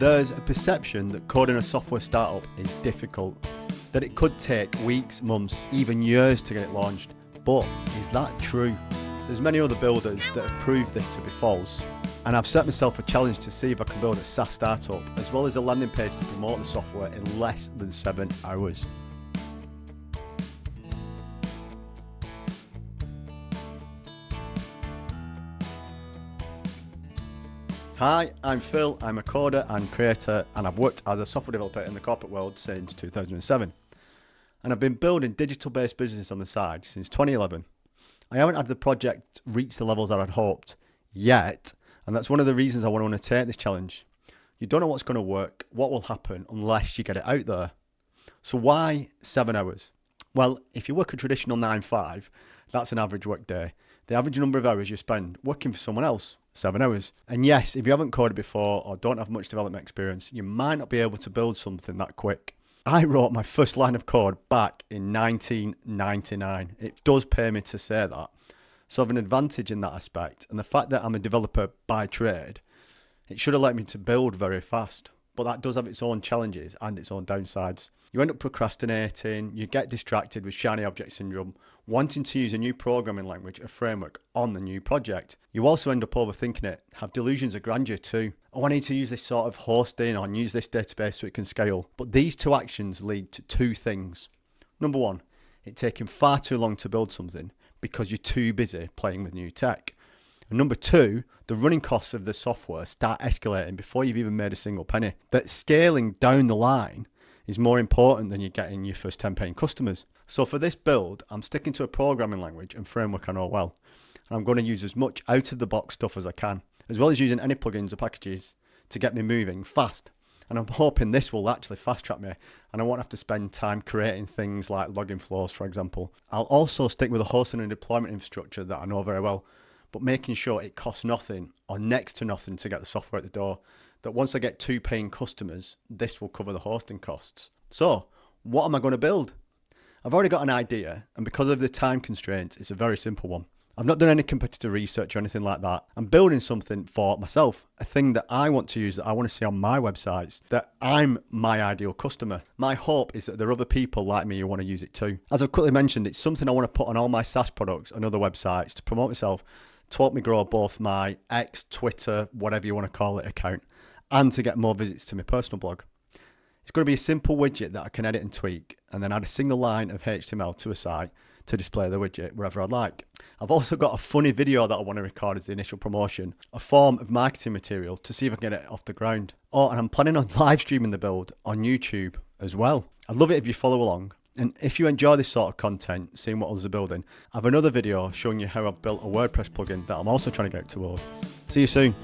There's a perception that coding a software startup is difficult, that it could take weeks, months, even years to get it launched. But is that true? There's many other builders that have proved this to be false, and I've set myself a challenge to see if I can build a SaaS startup as well as a landing page to promote the software in less than 7 hours. Hi, I'm Phil, I'm a coder and creator, and I've worked as a software developer in the corporate world since 2007. And I've been building digital-based businesses on the side since 2011. I haven't had the project reach the levels that I'd hoped yet, and that's one of the reasons I want to undertake this challenge. You don't know what's going to work, what will happen unless you get it out there. So why 7 hours? Well, if you work a traditional 9-5, that's an average work day. The average number of hours you spend working for someone else, 7 hours. And yes, if you haven't coded before or don't have much development experience, you might not be able to build something that quick. I wrote my first line of code back in 1999. It does pay me to say that. So I have an advantage in that aspect. And the fact that I'm a developer by trade, it should have let me to build very fast. But that does have its own challenges and its own downsides. You end up procrastinating, you get distracted with shiny object syndrome, wanting to use a new programming language or framework on the new project. You also end up overthinking it, have delusions of grandeur too. Oh, I need to use this sort of hosting or use this database so it can scale. But these two actions lead to two things. Number one, it's taking far too long to build something because you're too busy playing with new tech. And number two, the running costs of the software start escalating before you've even made a single penny. That scaling down the line is more important than you getting your first 10 paying customers. So for this build, I'm sticking to a programming language and framework I know well. And I'm going to use as much out of the box stuff as I can, as well as using any plugins or packages to get me moving fast. And I'm hoping this will actually fast track me and I won't have to spend time creating things like login flows, for example. I'll also stick with a hosting and deployment infrastructure that I know very well, but making sure it costs nothing or next to nothing to get the software at the door, that once I get 2 paying customers, this will cover the hosting costs. So, what am I going to build? I've already got an idea, and because of the time constraints, it's a very simple one. I've not done any competitor research or anything like that. I'm building something for myself, a thing that I want to use, that I want to see on my websites, that I'm my ideal customer. My hope is that there are other people like me who want to use it too. As I've quickly mentioned, it's something I want to put on all my SaaS products and other websites to promote myself, to help me grow both my X, Twitter, whatever you want to call it, account, and to get more visits to my personal blog. It's going to be a simple widget that I can edit and tweak, and then add a single line of HTML to a site to display the widget wherever I'd like. I've also got a funny video that I want to record as the initial promotion, a form of marketing material to see if I can get it off the ground. Oh, and I'm planning on live streaming the build on YouTube as well. I'd love it if you follow along. And if you enjoy this sort of content, seeing what others are building, I have another video showing you how I've built a WordPress plugin that I'm also trying to get out to world. See you soon.